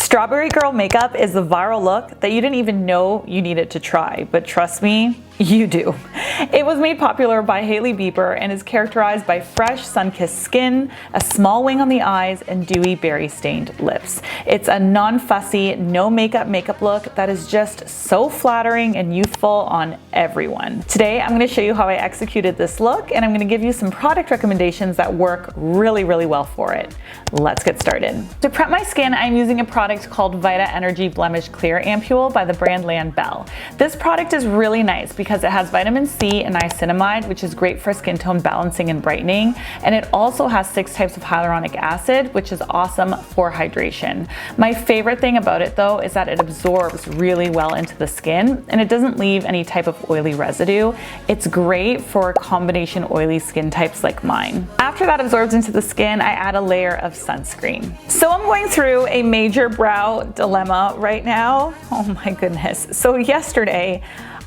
Strawberry Girl makeup is the viral look that you didn't even know you needed to try, but trust me, you do. It was made popular by Hailey Bieber and is characterized by fresh, sun-kissed skin, a small wing on the eyes, and dewy berry-stained lips. It's a non-fussy, no makeup look that is just so flattering and youthful on everyone. Today, I'm going to show you how I executed this look, and I'm going to give you some product recommendations that work really well for it. Let's get started. To prep my skin, I'm using a product called Vita Energy Blemish Clear Ampule by the brand Lanbel. This product is really nice because it has vitamin C and niacinamide, which is great for skin tone balancing and brightening, and it also has 6 types of hyaluronic acid, which is awesome for hydration. My favorite thing about it though is that it absorbs really well into the skin and it doesn't leave any type of oily residue. It's great for combination oily skin types like mine. After that absorbs into the skin, I add a layer of sunscreen. So I'm going through a major brow dilemma right now. Oh my goodness. So yesterday,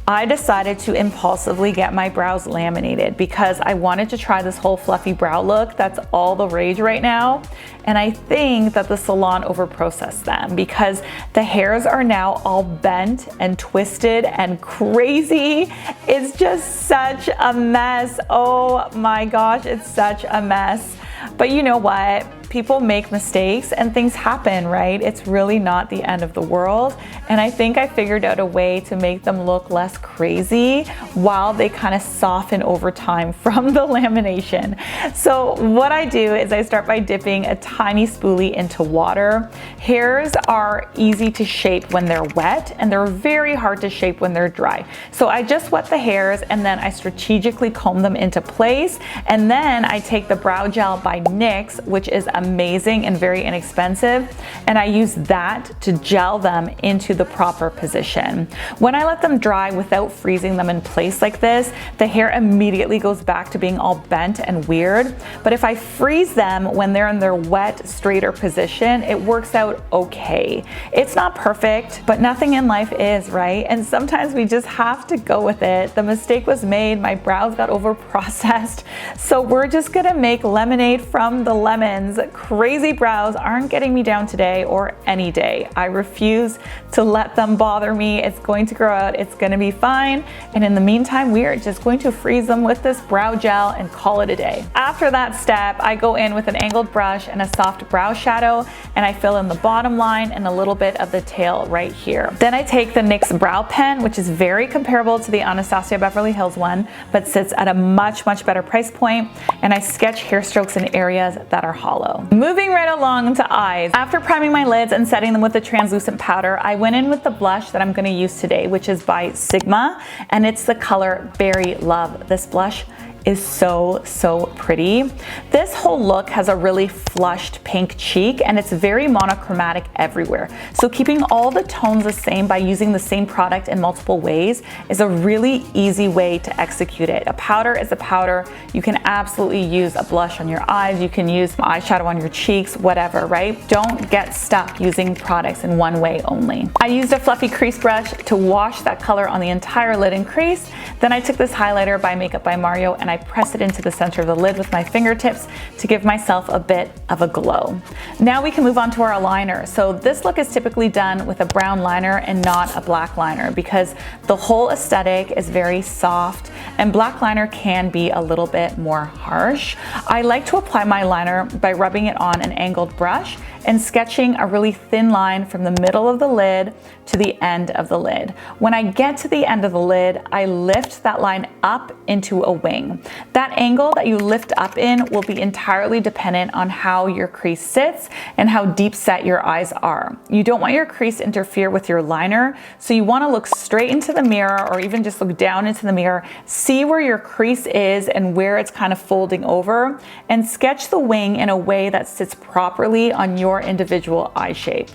I decided to impulsively get my brows laminated because I wanted to try this whole fluffy brow look that's all the rage right now. And I think that the salon overprocessed them because the hairs are now all bent and twisted and crazy. It's just such a mess. Oh my gosh, it's such a mess. But you know what? People make mistakes and things happen, right? It's really not the end of the world. And I think I figured out a way to make them look less crazy while they kind of soften over time from the lamination. So what I do is I start by dipping a tiny spoolie into water. Hairs are easy to shape when they're wet and they're very hard to shape when they're dry. So I just wet the hairs and then I strategically comb them into place. And then I take the brow gel by NYX, which is amazing and very inexpensive, and I use that to gel them into the proper position. When I let them dry without freezing them in place like this, the hair immediately goes back to being all bent and weird. But if I freeze them when they're in their wet, straighter position, it works out okay. It's not perfect, but nothing in life is, right? And sometimes we just have to go with it. The mistake was made, my brows got over processed, so we're just gonna make lemonade from the lemons. Crazy brows aren't getting me down today or any day. I refuse to let them bother me. It's going to grow out, it's gonna be fine. And in the meantime, we are just going to freeze them with this brow gel and call it a day. After that step, I go in with an angled brush and a soft brow shadow, and I fill in the bottom line and a little bit of the tail right here. Then I take the NYX brow pen, which is very comparable to the Anastasia Beverly Hills one, but sits at a much better price point, and I sketch hair strokes in areas that are hollow. Moving right along to eyes. After priming my lids and setting them with the translucent powder, I went in with the blush that I'm going to use today, which is by Sigma, and it's the color Berry Love. This blush is so pretty. This whole look has a really flushed pink cheek and it's very monochromatic everywhere. So keeping all the tones the same by using the same product in multiple ways is a really easy way to execute it. A powder is a powder. You can absolutely use a blush on your eyes. You can use eyeshadow on your cheeks, whatever, right? Don't get stuck using products in one way only. I used a fluffy crease brush to wash that color on the entire lid and crease. Then I took this highlighter by Makeup by Mario and I press it into the center of the lid with my fingertips to give myself a bit of a glow. Now we can move on to our liner. So this look is typically done with a brown liner and not a black liner because the whole aesthetic is very soft and black liner can be a little bit more harsh. I like to apply my liner by rubbing it on an angled brush and sketching a really thin line from the middle of the lid to the end of the lid. When I get to the end of the lid, I lift that line up into a wing. That angle that you lift up in will be entirely dependent on how your crease sits and how deep set your eyes are. You don't want your crease to interfere with your liner, so you want to look straight into the mirror or even just look down into the mirror, see where your crease is and where it's kind of folding over, and sketch the wing in a way that sits properly on your individual eye shape.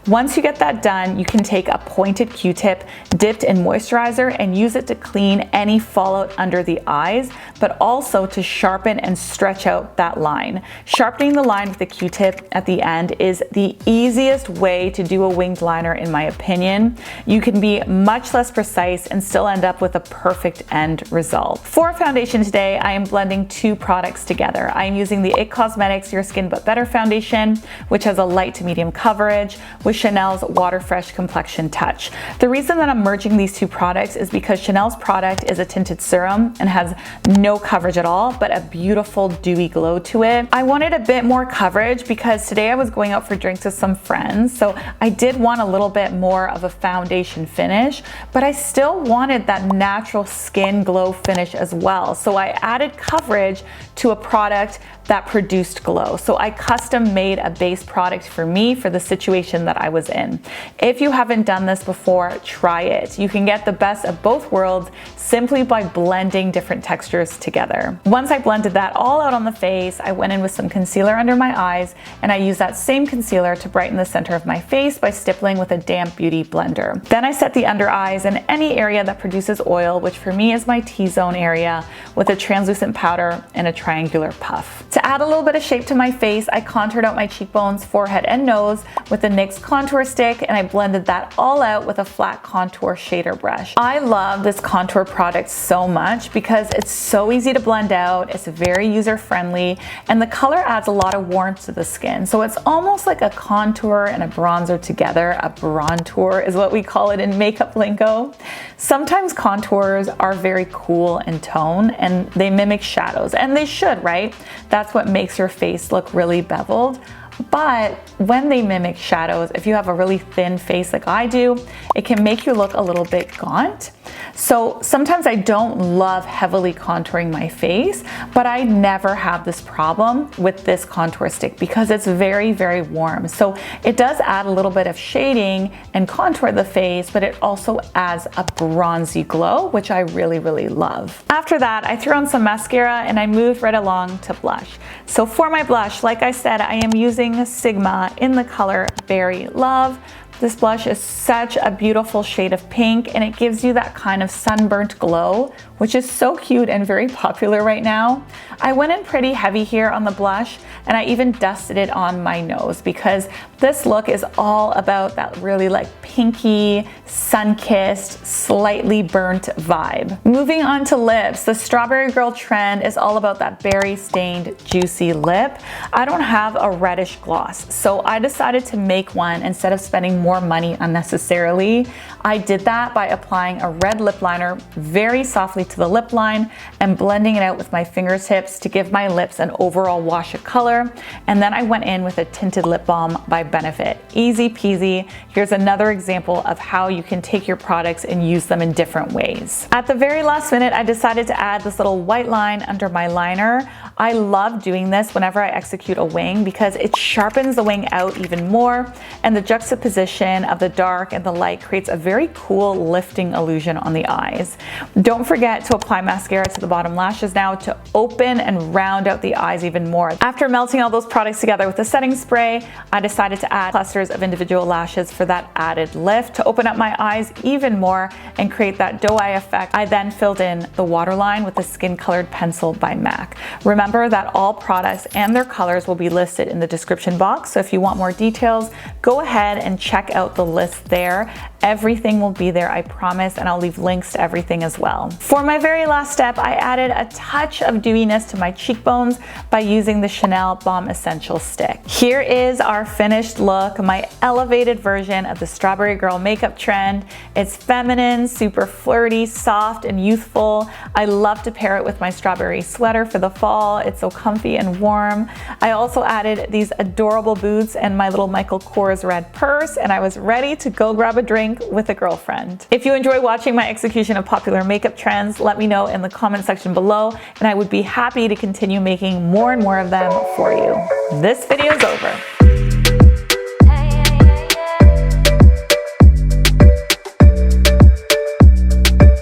Once you get that done, you can take a pointed Q-tip dipped in moisturizer and use it to clean any fallout under the eyes, but also to sharpen and stretch out that line. Sharpening the line with the Q-tip at the end is the easiest way to do a winged liner in my opinion. You can be much less precise and still end up with a perfect end result. For foundation today, I am blending 2 products together. I am using the IT Cosmetics Your Skin But Better foundation, which has a light to medium coverage with Chanel's Water Fresh Complexion Touch. The reason that I'm merging these two products is because Chanel's product is a tinted serum and has no coverage at all, but a beautiful dewy glow to it. I wanted a bit more coverage because today I was going out for drinks with some friends, so I did want a little bit more of a foundation finish, but I still wanted that natural skin glow finish as well. So I added coverage to a product that produced glow. So I custom made a base product for me for the situation that I was in. If you haven't done this before, try it. You can get the best of both worlds simply by blending different textures together. Once I blended that all out on the face, I went in with some concealer under my eyes, and I used that same concealer to brighten the center of my face by stippling with a damp beauty blender. Then I set the under eyes and any area that produces oil, which for me is my T-zone area, with a translucent powder and a triangular puff. To add a little bit of shape to my face, I contoured out my cheekbones, forehead, and nose with the NYX contour stick, and I blended that all out with a flat contour shader brush. I love this contour product so much because it's so easy to blend out, it's very user-friendly, and the color adds a lot of warmth to the skin. So it's almost like a contour and a bronzer together. A brontour is what we call it in makeup lingo. Sometimes contours are very cool in tone and they mimic shadows, and they should, right? That's what makes your face look really beveled. But when they mimic shadows, if you have a really thin face like I do, it can make you look a little bit gaunt. So sometimes I don't love heavily contouring my face, but I never have this problem with this contour stick because it's very, very warm. So it does add a little bit of shading and contour the face, but it also adds a bronzy glow, which I really, really love. After that, I threw on some mascara and I moved right along to blush. So for my blush, like I said, I am using Sigma in the color Berry Love. This blush is such a beautiful shade of pink, and it gives you that kind of sunburnt glow, which is so cute and very popular right now. I went in pretty heavy here on the blush, and I even dusted it on my nose because this look is all about that really like pinky, sun-kissed, slightly burnt vibe. Moving on to lips, the Strawberry Girl trend is all about that berry-stained, juicy lip. I don't have a reddish gloss, so I decided to make one instead of spending more money unnecessarily. I did that by applying a red lip liner very softly to the lip line and blending it out with my fingertips to give my lips an overall wash of color. And then I went in with a tinted lip balm by Benefit. Easy peasy. Here's another example of how you can take your products and use them in different ways. At the very last minute, I decided to add this little white line under my liner. I love doing this whenever I execute a wing because it sharpens the wing out even more, and the juxtaposition of the dark and the light creates a very cool lifting illusion on the eyes. Don't forget to apply mascara to the bottom lashes now to open and round out the eyes even more. After melting all those products together with the setting spray, I decided to add clusters of individual lashes for that added lift to open up my eyes even more and create that doe eye effect. I then filled in the waterline with the Skin Colored Pencil by MAC. Remember that all products and their colors will be listed in the description box, so if you want more details, go ahead and check out the list there. Everything will be there, I promise, and I'll leave links to everything as well. For my very last step, I added a touch of dewiness to my cheekbones by using the Chanel Balm Essential Stick. Here is our finished look, my elevated version of the Strawberry Girl makeup trend. It's feminine, super flirty, soft, and youthful. I love to pair it with my strawberry sweater for the fall. It's so comfy and warm. I also added these adorable boots and my little Michael Kors red purse, and I was ready to go grab a drink with a girlfriend. If you enjoy watching my execution of popular makeup trends, let me know in the comment section below, and I would be happy to continue making more and more of them for you. This video is over.